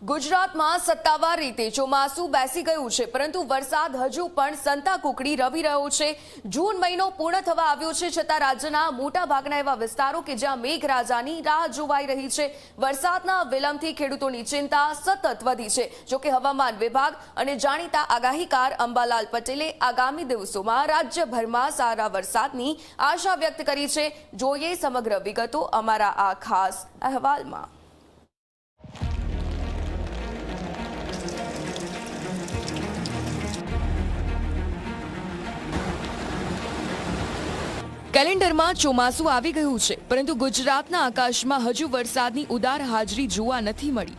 ગુજરાતમાં સત્તાવાર રીતે ચોમાસું બેસી ગયું છે, પરંતુ વરસાદ હજુ પણ સંતાકુકડી રવી રહ્યો છે। જૂન મહિનો પૂર્ણ થવા આવ્યો છે, છતાં રાજ્યના મોટા ભાગના એવા વિસ્તારો કે જ્યાં મેઘરાજાની રાહ જોવાઈ રહી છે। વરસાદના વિલંબથી ખેડૂતોની ચિંતા સતત વધી છે। જોકે હવામાન વિભાગ અને જાણીતા આગાહીકાર અંબાલાલ પટેલે આગામી દિવસોમાં રાજ્યભરમાં સારા વરસાદની આશા વ્યક્ત કરી છે। જોઈએ સમગ્ર વિગતો અમારા આ ખાસ અહેવાલમાં। કેલેન્ડરમાં ચોમાસું આવી ગયું છે, પરંતુ ગુજરાતના આકાશમાં હજુ વરસાદની ઉદાર હાજરી જોવા નથી મળી।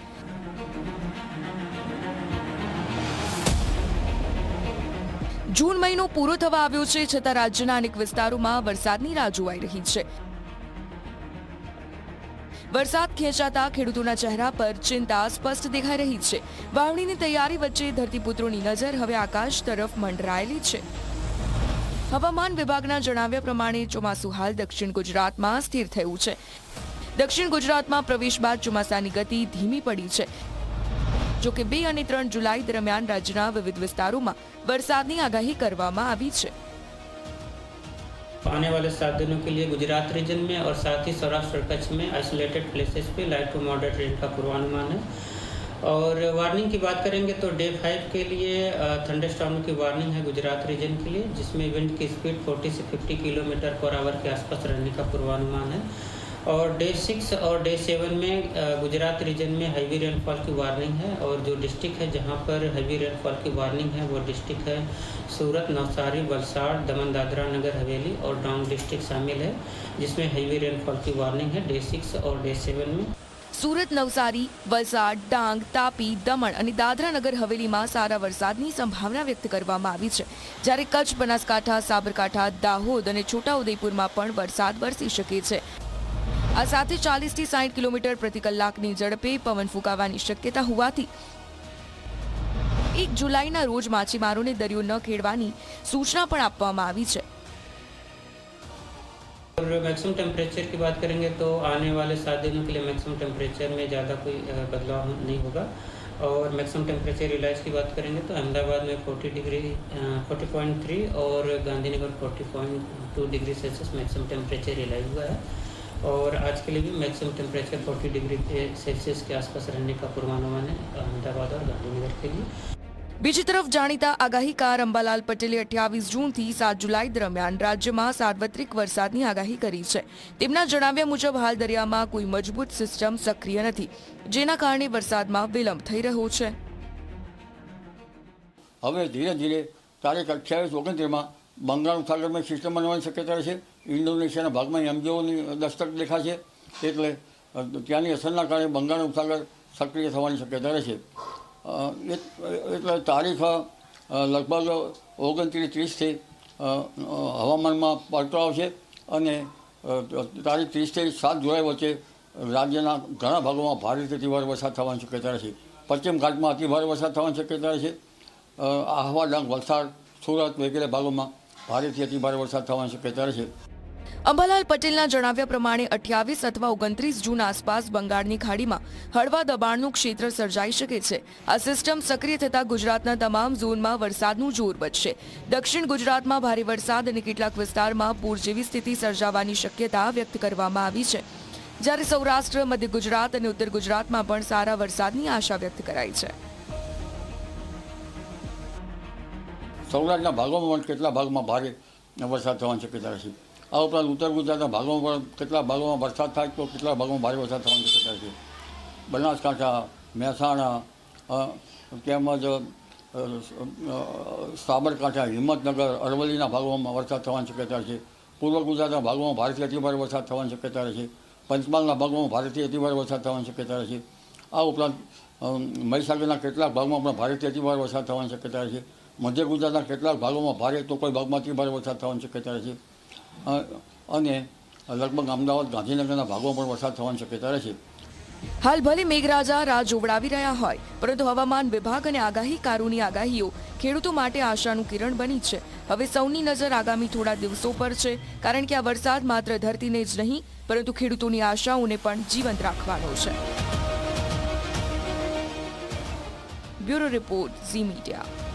જૂન મહિનો પૂરો થવા આવ્યો છે, છતાં રાજ્યના અનેક વિસ્તારોમાં વરસાદની રાહ જોવાઈ રહી છે। વરસાદ ખેંચાતા ખેડૂતોના ચહેરા પર ચિંતા સ્પષ્ટ દેખાઈ રહી છે। વાવણીની તૈયારી વચ્ચે ધરતીપુત્રોની નજર હવે આકાશ તરફ મંડરાયેલી છે। હવામાન વિભાગના જણાવ્યા પ્રમાણે ચોમાસું હાલ દક્ષિણ ગુજરાતમાં સ્થિર થયું છે। દક્ષિણ ગુજરાતમાં પ્રવેશ બાદ ચોમાસાની ગતિ ધીમી પડી છે। જોકે 2 અને 3 જુલાઈ દરમિયાન રાજ્યના વિવિધ વિસ્તારોમાં વરસાદની આગાહી કરવામાં આવી છે। आने वाले 7 दिनों के लिए गुजरात रीजन में और साथ ही सौराष्ट्र कच्छ में आइसोलेटेड प्लेसेस पे लाइट टू मॉडरेट रेन का पूर्वानुमान है। और वार्निंग की बात करेंगे तो डे 5 के लिए थंडरस्टॉर्म की वार्निंग है गुजरात रीजन के लिए, जिसमें विंड की स्पीड 40 से 50 किलोमीटर पर आवर के आसपास रहने का पूर्वानुमान है। और डे 6 और डे 7 में गुजरात रीजन में हैवी रेनफॉल की वार्निंग है। और जो डिस्ट्रिक्ट है जहां पर हैवी रेनफॉल की वार्निंग है वो डिस्ट्रिक्ट है सूरत, नवसारी, वलसाड़, दमन, दादरा नगर हवेली और डांग डिस्ट्रिक्ट शामिल है, जिसमें हैवी रेनफॉल की वार्निंग है डे 6 और डे 7 में। સુરત, નવસારી, વલસાડ, ડાંગ, તાપી, દમણ અને દાદરા નગર હવેલીમાં સારા વરસાદની સંભાવના વ્યક્ત કરવામાં આવી છે, જ્યારે કચ્છ, બનાસકાંઠા, સાબરકાંઠા, દાહોદ અને છોટાઉદેપુરમાં પણ વરસાદ વરસી શકે છે। આ સાથે 40 થી 60 કિલોમીટર પ્રતિ કલાકની ઝડપે પવન ફૂંકાવાની શક્યતા હોવાથી 1 જુલાઈના રોજ માછીમારોને દરિયો ન ખેડવાની સૂચના પણ આપવામાં આવી છે। और मैक्सिमम टेम्परेचर की बात करेंगे तो आने वाले 7 दिनों के लिए मैक्सिमम टेम्परेचर में ज़्यादा कोई बदलाव नहीं होगा। और मैक्सिमम टेम्परेचर रिलाइज की बात करेंगे तो अहमदाबाद में 40.3 और Gandhinagar 40.2 degree Celsius maximum temperature release हुआ है। और आज के लिए भी मैक्सिमम टेम्परेचर 40 डिग्री सेल्सियस के आसपास रहने का पूर्वानुमान है अहमदाबाद और गांधीनगर के लिए। બીજી તરફ જાણીતા આગાહીકાર અંબાલાલ પટેલે 28 જૂનથી 7 જુલાઈ દરમિયાન રાજ્યમાં સાર્વત્રિક વરસાદની આગાહી કરી છે। તેમના જણાવ્યા મુજબ હાલ દરિયામાં કોઈ મજબૂત સિસ્ટમ સક્રિય નથી, જેના કારણે વરસાદમાં વિલંબ થઈ રહ્યો છે। હવે ધીરે ધીરે તારીખ 28-29માં બંગાળ ઉપસાગરમાં સિસ્ટમ બનવાની શક્યતા રહેશે। ઇન્ડોનેશિયાના ભાગમાં એમજીઓની દસ્તક દેખાશે, એટલે ત્યાંની અસરના કારણે બંગાળ ઉપસાગર સક્રિય થવાની શક્યતા રહેશે। એટલે તારીખ લગભગ 29-30થી હવામાનમાં પલટો આવશે અને તારીખ 30 થી 7 જુલાઈ વચ્ચે રાજ્યના ઘણા ભાગોમાં ભારેથી અતિભારે વરસાદ થવાની શક્યતા રહેશે। પશ્ચિમ ઘાટમાં અતિભારે વરસાદ થવાની શક્યતા રહેશે। આહવા, ડાંગ, વલસાડ, સુરત વગેરે ભાગોમાં ભારેથી અતિભારે વરસાદ થવાની શક્યતા રહેશે। અંબાલાલ પટેલના જણાવ્યા પ્રમાણે 28 અથવા 29 જૂન આસપાસ બંગાળની ખાડીમાં હળવા દબાણનું ક્ષેત્ર સર્જાઈ શકે છે। આ સિસ્ટમ સક્રિય થતાં ગુજરાતના તમામ ઝોનમાં વરસાદનું જોર વધશે। દક્ષિણ ગુજરાતમાં ભારે વરસાદ અને કેટલાક વિસ્તારમાં પૂર જેવી સ્થિતિ સર્જાવાની શક્યતા વ્યક્ત કરવામાં આવી છે, જ્યારે સૌરાષ્ટ્ર, મધ્ય ગુજરાત અને ઉત્તર ગુજરાતમાં પણ સારા વરસાદની આશા વ્યક્ત કરાઈ છે। સૌરાષ્ટ્રના ભાગોમાં પણ કેટલા ભાગમાં ભારે વરસાદ થવાની શક્યતા રહેશે। આ ઉપરાંત ઉત્તર ગુજરાતના ભાગોમાં પણ કેટલાક ભાગોમાં વરસાદ થાય તો કેટલાક ભાગોમાં ભારે વરસાદ થવાની શક્યતા છે। બનાસકાંઠા, મહેસાણા તેમજ સાબરકાંઠા, હિંમતનગર, અરવલ્લીના ભાગોમાં વરસાદ થવાની શક્યતા છે। પૂર્વ ગુજરાતના ભાગોમાં ભારેથી અતિભારે વરસાદ થવાની શક્યતા રહેશે। પંચમહાલના ભાગોમાં ભારેથી અતિભારે વરસાદ થવાની શક્યતા રહેશે। આ ઉપરાંત મહીસાગરના કેટલાક ભાગમાં પણ ભારેથી અતિભારે વરસાદ થવાની શક્યતા રહેશે। મધ્ય ગુજરાતના કેટલાક ભાગોમાં ભારે તો કોઈ ભાગમાં અતિભારે વરસાદ થવાની શક્યતા રહેશે। અને લગભગ અમદાવાદ, ગાંધીનગરના ભાગોમાં પણ વરસાદ થવાની શક્યતા રહેશે। હાલ ભલે મેઘરાજા રાહ જોવડાવી રહ્યા હોય, પરંતુ હવામાન વિભાગ અને આગાહીકારોની આગાહીઓ ખેડૂતો માટે આશાનું કિરણ બની છે। હવે સૌની નજર આગામી થોડા દિવસો પર છે, કારણ કે આ વરસાદ માત્ર ધરતીને જ નહીં પરંતુ ખેડૂતોની આશાઓને પણ જીવંત રાખવાનો છે। Bureau report Zee media.